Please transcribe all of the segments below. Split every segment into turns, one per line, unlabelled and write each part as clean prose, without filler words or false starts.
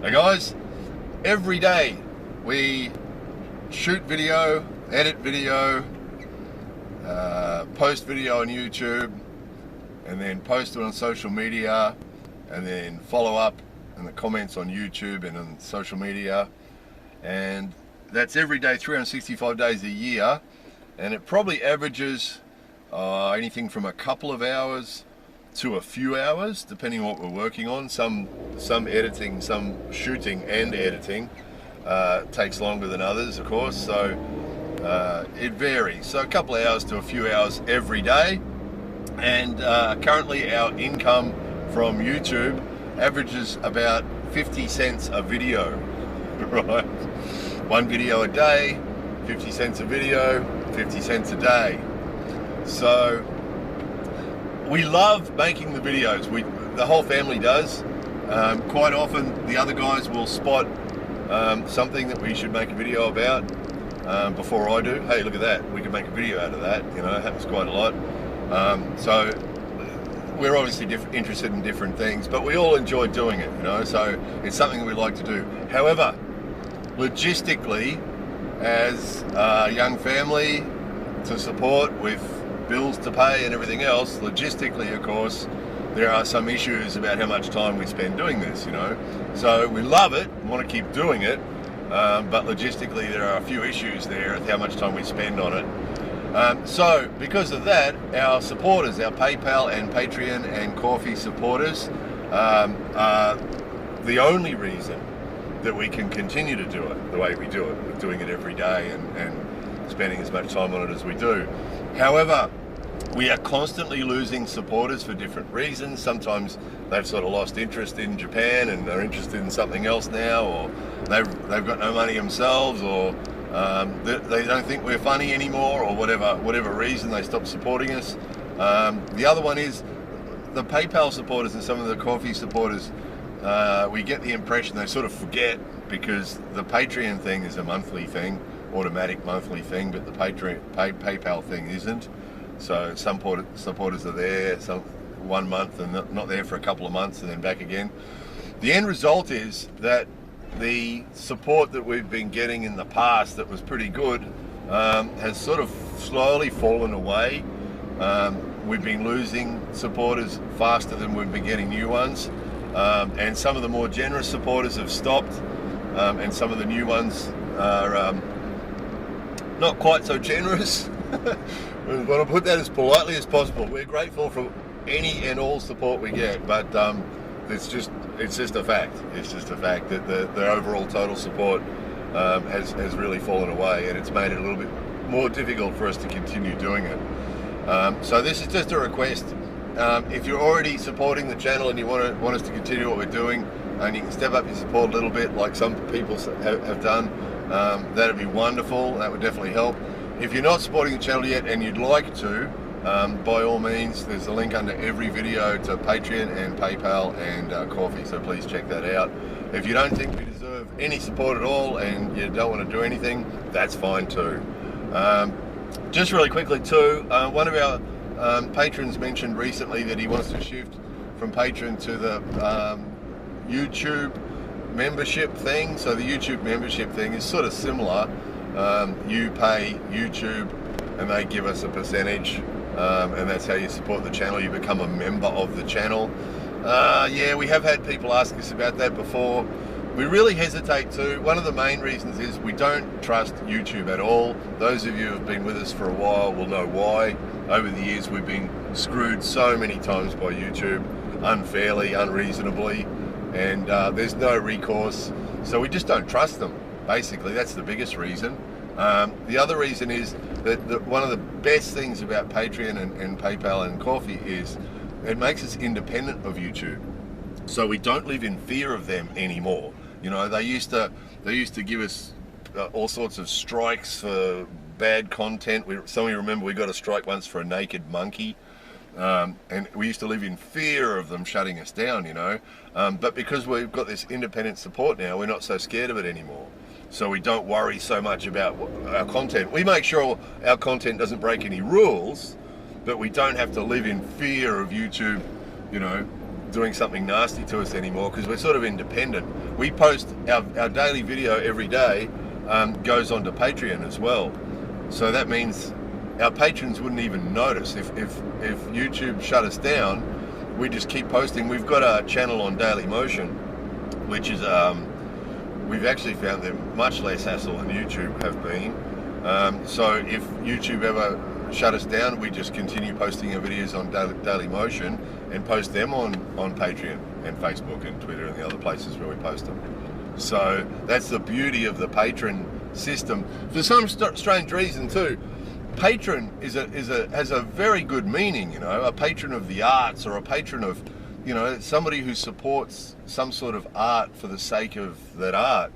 Hey guys, every day we shoot video, edit video, post video on YouTube, and then post it on social media, and then follow up in the comments on YouTube and on social media. And that's every day, 365 days a year, and it probably averages anything from a couple of hours to a few hours, depending on what we're working on. Some editing, some shooting and editing takes longer than others, of course, so it varies. So a couple of hours to a few hours every day. And currently our income from YouTube averages about 50 cents a video, right? One video a day, 50 cents a video, 50 cents a day. So we love making the videos. The whole family does. Quite often the other guys will spot something that we should make a video about before I do. Hey, look at that, we could make a video out of that. You know, it happens quite a lot. So we're obviously interested in different things, but we all enjoy doing it, you know, so it's something we like to do. However, logistically, as a young family to support with bills to pay and everything else, logistically, of course, there are some issues about how much time we spend doing this, you know. So we love it, want to keep doing it, but logistically there are a few issues there with how much time we spend on it. So because of that, our supporters, our PayPal and Patreon and Ko-fi supporters, are the only reason that we can continue to do it the way we do it, with doing it every day and spending as much time on it as we do. However, we are constantly losing supporters for different reasons. Sometimes they've sort of lost interest in Japan and they're interested in something else now, or they've got no money themselves, or they don't think we're funny anymore, or whatever reason they stop supporting us. The other one is the PayPal supporters and some of the Ko-fi supporters. We get the impression they sort of forget, because the Patreon thing is a monthly thing, automatic monthly thing, but the PayPal thing isn't. So some supporters are there 1 month and not there for a couple of months and then back again. The end result is that the support that we've been getting in the past that was pretty good has sort of slowly fallen away. We've been losing supporters faster than we've been getting new ones, and some of the more generous supporters have stopped, and some of the new ones are not quite so generous. We want to put that as politely as possible. We're grateful for any and all support we get, but it's just a fact. It's just a fact that the overall total support has really fallen away, and it's made it a little bit more difficult for us to continue doing it. So this is just a request. If you're already supporting the channel and you want us to continue what we're doing, and you can step up your support a little bit like some people have done, that'd be wonderful. That would definitely help. If you're not supporting the channel yet and you'd like to, by all means, there's a link under every video to Patreon and PayPal and Ko-fi, so please check that out. If you don't think we deserve any support at all and you don't want to do anything, that's fine too. Just really quickly too, one of our patrons mentioned recently that he wants to shift from Patreon to the YouTube membership thing. So the YouTube membership thing is sort of similar. You pay YouTube and they give us a percentage, and that's how you support the channel. You become a member of the channel. Yeah, we have had people ask us about that before. We really hesitate to. One of the main reasons is we don't trust YouTube at all. Those of you who have been with us for a while will know why. Over the years we've been screwed so many times by YouTube, unfairly, unreasonably, and there's no recourse. So we just don't trust them. Basically, that's the biggest reason. The other reason is that one of the best things about Patreon and PayPal and Ko-fi is it makes us independent of YouTube. So we don't live in fear of them anymore. You know, they used to give us all sorts of strikes for bad content. Some of you remember we got a strike once for a naked monkey. And we used to live in fear of them shutting us down, you know. But because we've got this independent support now, we're not so scared of it anymore. So we don't worry so much about our content. We make sure our content doesn't break any rules, but we don't have to live in fear of YouTube, you know, doing something nasty to us anymore, because we're sort of independent. We post our daily video every day, goes onto Patreon as well. So that means our patrons wouldn't even notice if YouTube shut us down. We just keep posting. We've got a channel on Daily Motion, which is we've actually found them much less hassle than YouTube have been. So if YouTube ever shut us down, we just continue posting our videos on Daily Motion and post them on Patreon and Facebook and Twitter and the other places where we post them. So that's the beauty of the patron system. For some strange reason too, patron has a very good meaning, you know, a patron of the arts, or a patron of, you know, somebody who supports some sort of art for the sake of that art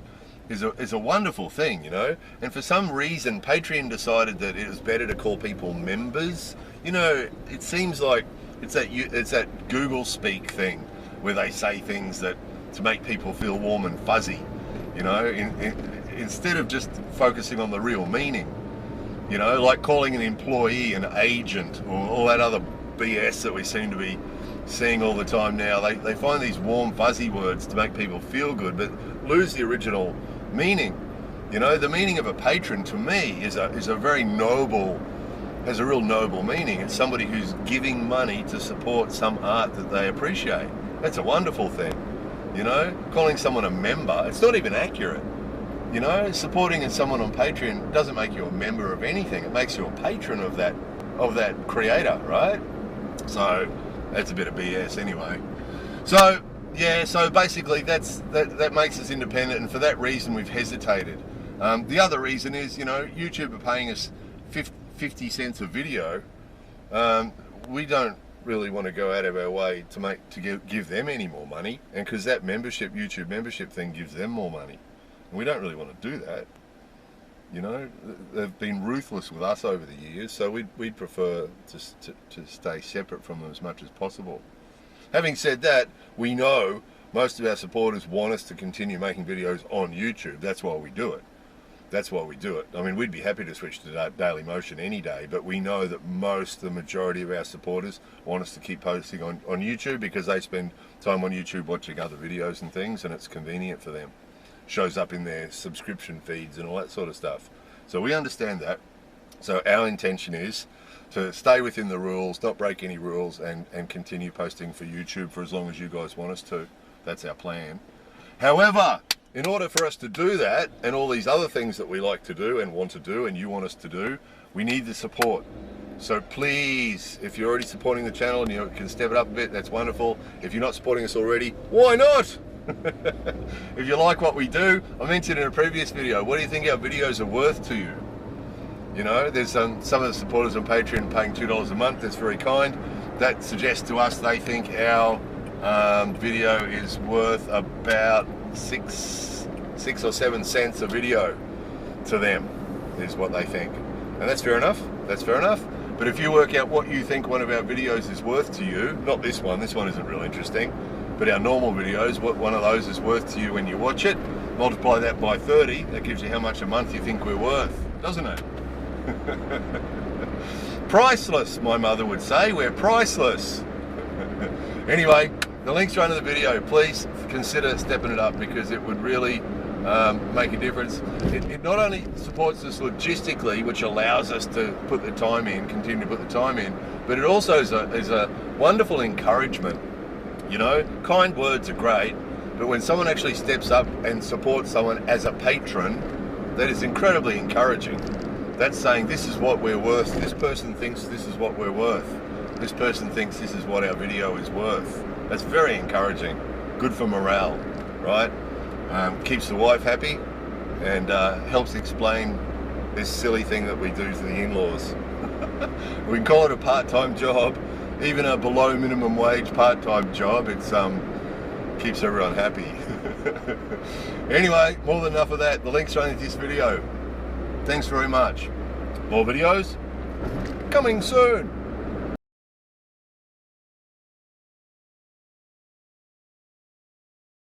is a wonderful thing, you know. And for some reason, Patreon decided that it was better to call people members. You know, it seems like it's that Google speak thing where they say things that to make people feel warm and fuzzy, you know, instead of just focusing on the real meaning. You know, like calling an employee an agent, or all that other BS that we seem to be seeing all the time now. They find these warm, fuzzy words to make people feel good, but lose the original meaning. You know, the meaning of a patron to me is a very noble, has a real noble meaning. It's somebody who's giving money to support some art that they appreciate. That's a wonderful thing. You know, calling someone a member, it's not even accurate. You know, supporting someone on Patreon doesn't make you a member of anything. It makes you a patron of that creator, right? So that's a bit of BS anyway. So yeah, so basically that makes us independent, and for that reason we've hesitated. The other reason is, you know, YouTube are paying us 50 cents a video. We don't really want to go out of our way to give them any more money, and because that YouTube membership thing gives them more money. We don't really want to do that. You know, they've been ruthless with us over the years, so we'd prefer to stay separate from them as much as possible. Having said that, we know most of our supporters want us to continue making videos on YouTube. That's why we do it. That's why we do it. I mean, we'd be happy to switch to Daily Motion any day, but we know that the majority of our supporters want us to keep posting on YouTube, because they spend time on YouTube watching other videos and things, and it's convenient for them. Shows up in their subscription feeds and all that sort of stuff. So we understand that. So our intention is to stay within the rules, not break any rules, and continue posting for YouTube for as long as you guys want us to. That's our plan. However, in order for us to do that, and all these other things that we like to do and want to do and you want us to do, we need the support. So please, if you're already supporting the channel and you can step it up a bit, that's wonderful. If you're not supporting us already, why not? If you like what we do, I mentioned in a previous video, what do you think our videos are worth to you? You know, there's some of the supporters on Patreon paying $2 a month. That's very kind. That suggests to us they think our video is worth about 6 or 7 cents a video to them, is what they think. And that's fair enough. That's fair enough. But if you work out what you think one of our videos is worth to you, not this one isn't real interesting, but our normal videos, what one of those is worth to you when you watch it, multiply that by 30, that gives you how much a month you think we're worth, doesn't it? Priceless, my mother would say. We're priceless. Anyway, the links are under the video. Please consider stepping it up, because it would really make a difference. It not only supports us logistically, which allows us to put the time in, continue to put the time in, but it also is a wonderful encouragement. You know, kind words are great, but when someone actually steps up and supports someone as a patron, that is incredibly encouraging. That's saying, this is what we're worth. This person thinks this is what we're worth. This person thinks this is what our video is worth. That's very encouraging. Good for morale, right? Keeps the wife happy, and helps explain this silly thing that we do to the in-laws. We can call it a part-time job, even a below minimum wage part-time job. It's keeps everyone happy. Anyway, more than enough of that. The links are in this video. Thanks very much. More videos coming soon.